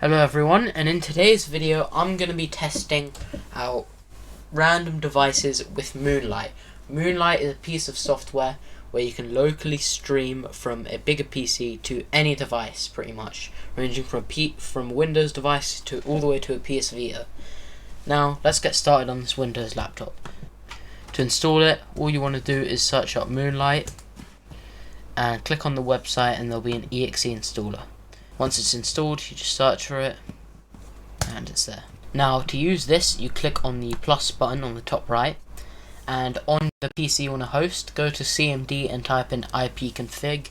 Hello everyone, and in today's video I'm going to be testing out random devices with Moonlight. Moonlight is a piece of software where you can locally stream from a bigger PC to any device pretty much, ranging from Windows device to all the way to a PS Vita. Now let's get started on this Windows laptop. To install it, all you want to do is search up Moonlight and click on the website, and there'll be an exe installer. Once it's installed, you just search for it and it's there. Now to use this, you click on the plus button on the top right, and on the PC you want to host, go to CMD and type in ipconfig,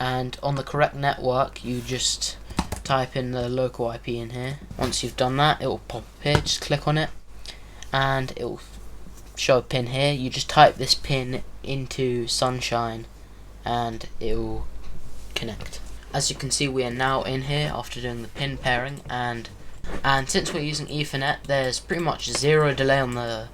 and on the correct network you just type in the local IP in here. Once you've done that, it will pop up here. Just click on it and it will show a pin here. You just type this pin into Sunshine and it will connect. As you can see, we are now in here after doing the pin pairing, and since we're using Ethernet, there's pretty much zero delay on the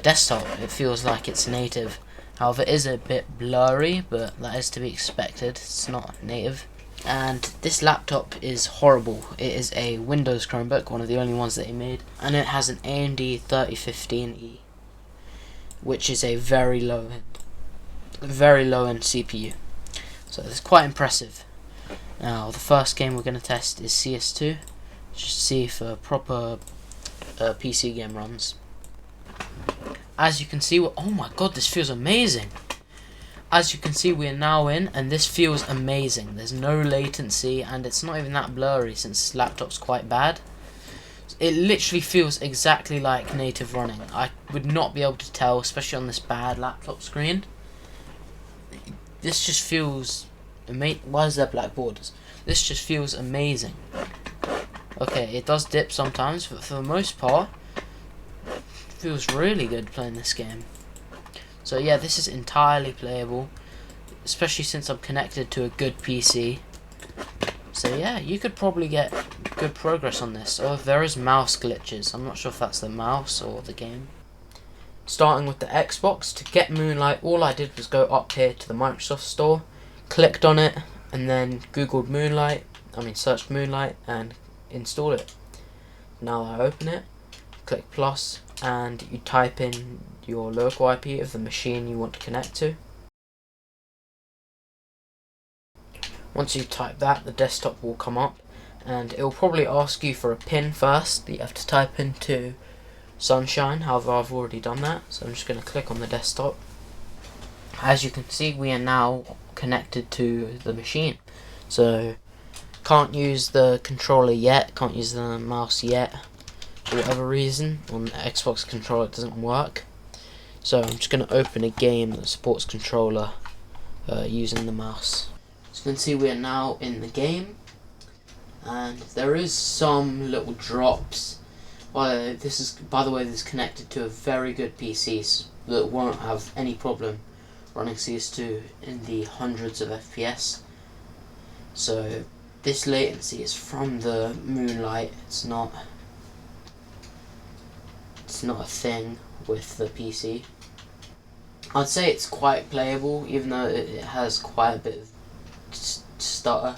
desktop. It feels like it's native. However, it is a bit blurry, but that is to be expected. It's not native. And this laptop is horrible. It is a Windows Chromebook, one of the only ones that he made, and it has an AMD 3015E, which is a very low end CPU. So it's quite impressive. Now the first game we're going to test is CS2, just to see if a proper PC game runs. As you can see, oh my god, this feels amazing. As you can see, we are now in, and this feels amazing. There's no latency, and it's not even that blurry since this laptop's quite bad. It literally feels exactly like native running. I would not be able to tell, especially on this bad laptop screen. This just feels amazing. Why is there black borders? This just feels amazing. Okay, it does dip sometimes, but for the most part, it feels really good playing this game. So yeah, this is entirely playable, especially since I'm connected to a good PC. So yeah, you could probably get good progress on this. Oh, there is mouse glitches. I'm not sure if that's the mouse or the game. Starting with the Xbox, to get Moonlight, all I did was go up here to the Microsoft Store, clicked on it, and then googled searched Moonlight and installed it. Now I open it, click plus, and you type in your local IP of the machine you want to connect to. Once you type that, the desktop will come up, and it will probably ask you for a pin first that you have to type into Sunshine. However, I've already done that, so I'm just going to click on the desktop. As you can see, we are now connected to the machine, so can't use the controller yet, can't use the mouse yet for whatever reason. On the Xbox controller it doesn't work, so I'm just going to open a game that supports controller using the mouse. As you can see, we are now in the game, and there is some little drops. This is, by the way, this is connected to a very good PC, so that won't have any problem running CS2 in the hundreds of FPS. So this latency is from the Moonlight. It's not a thing with the PC. I'd say it's quite playable, even though it has quite a bit of stutter.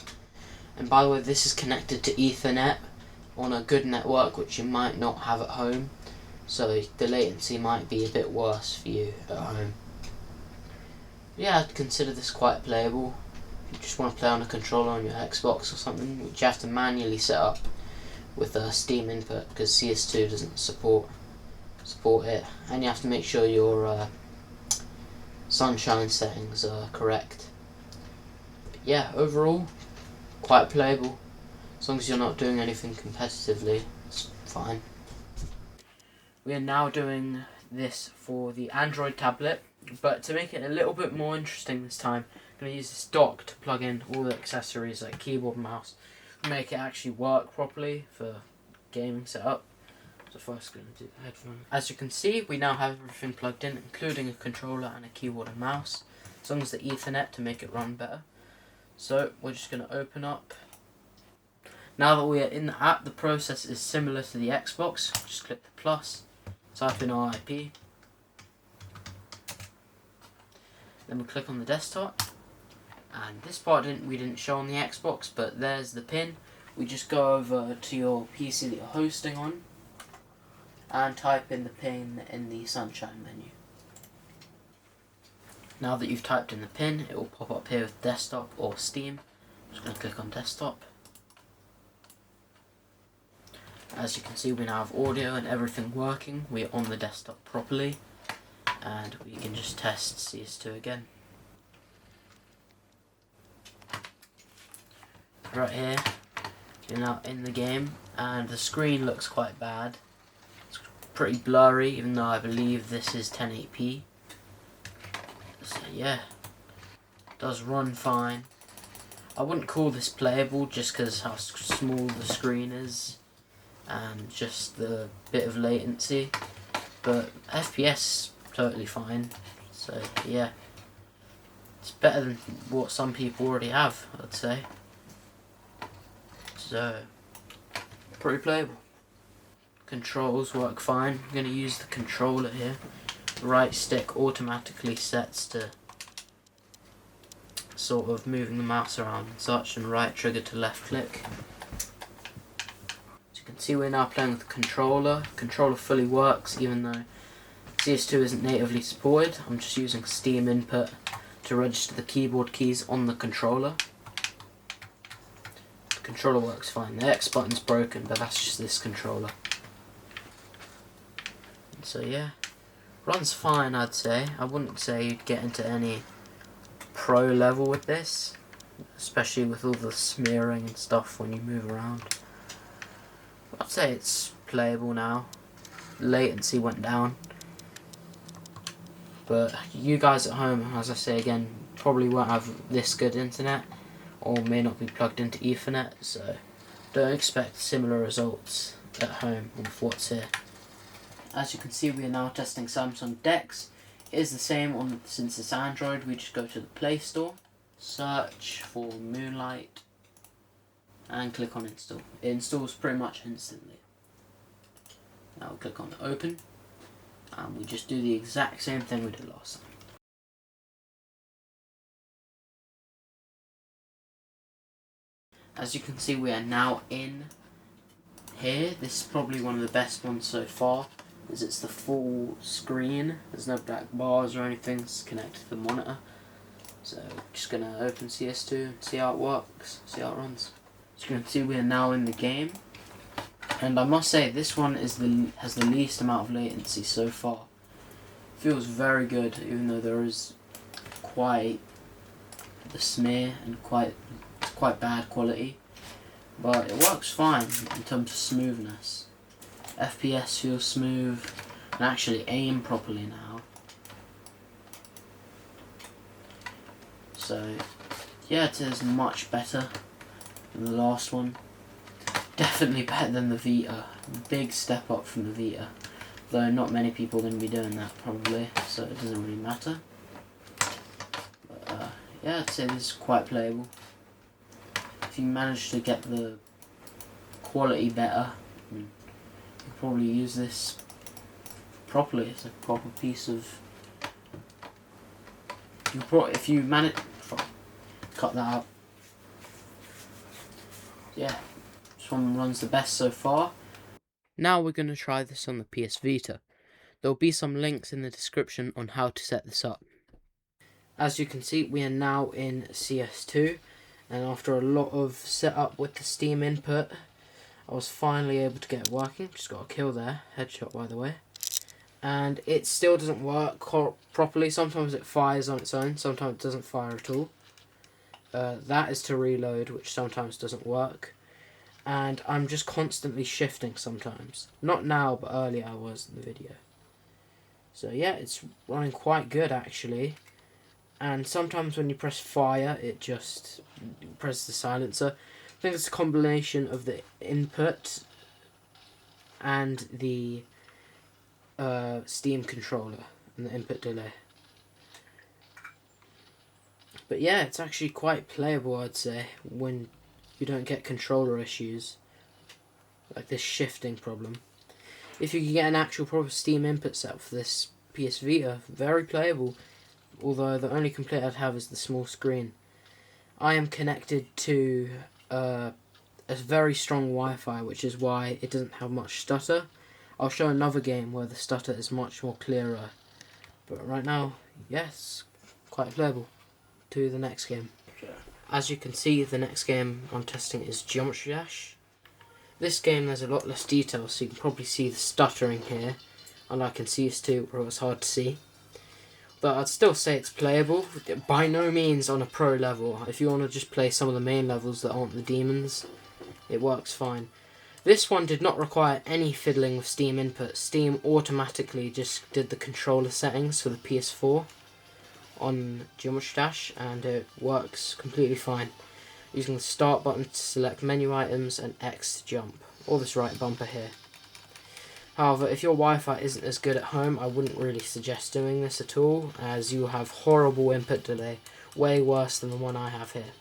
And by the way, this is connected to Ethernet on a good network, which you might not have at home, so the latency might be a bit worse for you at home. Yeah, I'd consider this quite playable if you just want to play on a controller on your Xbox or something, which you have to manually set up with a Steam input because CS2 doesn't support it, and you have to make sure your Sunshine settings are correct. But yeah, overall quite playable. As long as you're not doing anything competitively, it's fine. We are now doing this for the Android tablet, but to make it a little bit more interesting this time, I'm going to use this dock to plug in all the accessories like keyboard and mouse, and make it actually work properly for gaming setup. So first going to do the headphones. As you can see, we now have everything plugged in, including a controller and a keyboard and mouse, as long as the Ethernet to make it run better. So we're just going to open up. Now that we are in the app, the process is similar to the Xbox. Just click the plus, type in our IP, then we click on the desktop, and this part we didn't show on the Xbox, but there's the pin we just go over to your PC that you're hosting on and type in the pin in the Sunshine menu. Now that you've typed in the pin, it will pop up here with desktop or Steam. I'm just going to click on desktop. As you can see, we now have audio and everything working. We're on the desktop properly, and we can just test CS2 again. Right here, you're now in the game, and the screen looks quite bad. It's pretty blurry, even though I believe this is 1080p. So yeah, it does run fine. I wouldn't call this playable just because how small the screen is and just the bit of latency, but FPS totally fine. So yeah, it's better than what some people already have, I'd say. So pretty playable. Controls work fine. I'm going to use the controller here. The right stick automatically sets to sort of moving the mouse around and such, and right trigger to left click. As you can see, we're now playing with the controller. The controller fully works even though CS2 isn't natively supported. I'm just using Steam input to register the keyboard keys on the controller. The controller works fine. The X button's broken, but that's just this controller. And so yeah, runs fine, I'd say. I wouldn't say you'd get into any pro level with this, especially with all the smearing and stuff when you move around. I'd say it's playable now. Latency went down, but you guys at home, as I say again, probably won't have this good internet, or may not be plugged into Ethernet, so don't expect similar results at home with what's here. As you can see, we are now testing Samsung DeX. It is the same on, since it's Android. We just go to the Play Store, search for Moonlight, and click on install. It installs pretty much instantly. Now we'll click on open, and we just do the exact same thing we did last time. As you can see, we are now in here. This is probably one of the best ones so far, as it's the full screen. There's no black bars or anything. It's connected to the monitor. So just gonna open CS2 and see how it works, see how it runs. As you can see, we are now in the game, and I must say this one has the least amount of latency so far. Feels very good, even though there is quite the smear and quite bad quality, but it works fine in terms of smoothness. FPS feels smooth, and actually aim properly now. So yeah, it is much better than the last one. Definitely better than the Vita. Big step up from the Vita, though not many people are going to be doing that probably, so it doesn't really matter. But yeah, I'd say this is quite playable. If you manage to get the quality better, you can probably use this properly. It's a proper piece of. If you manage, cut that out. Yeah, this one runs the best so far. Now we're going to try this on the PS Vita. There'll be some links in the description on how to set this up. As you can see, we are now in CS2. And after a lot of setup with the Steam input, I was finally able to get it working. Just got a kill there, headshot by the way. And it still doesn't work properly. Sometimes it fires on its own, sometimes it doesn't fire at all. That is to reload, which sometimes doesn't work. And I'm just constantly shifting sometimes. Not now, but earlier I was in the video. So yeah, it's running quite good actually. And sometimes when you press fire, it just presses the silencer. I think it's a combination of the input and the Steam controller and the input delay. But yeah, it's actually quite playable, I'd say, when you don't get controller issues, like this shifting problem. If you can get an actual proper Steam input set for this PS Vita, very playable. Although the only complaint I'd have is the small screen. I am connected to a very strong Wi-Fi, which is why it doesn't have much stutter. I'll show another game where the stutter is much more clearer. But right now, yes, quite playable. To the next game. As you can see, the next game I'm testing is Geometry Dash. This game there's a lot less detail, so you can probably see the stuttering here, and I can see this too, where it's hard to see. But I'd still say it's playable. By no means on a pro level. If you want to just play some of the main levels that aren't the demons, it works fine. This one did not require any fiddling with Steam input. Steam automatically just did the controller settings for the PS4 on Geometry Dash, and it works completely fine. Using the start button to select menu items and X to jump, or this right bumper here. However, if your Wi-Fi isn't as good at home, I wouldn't really suggest doing this at all, as you have horrible input delay, way worse than the one I have here.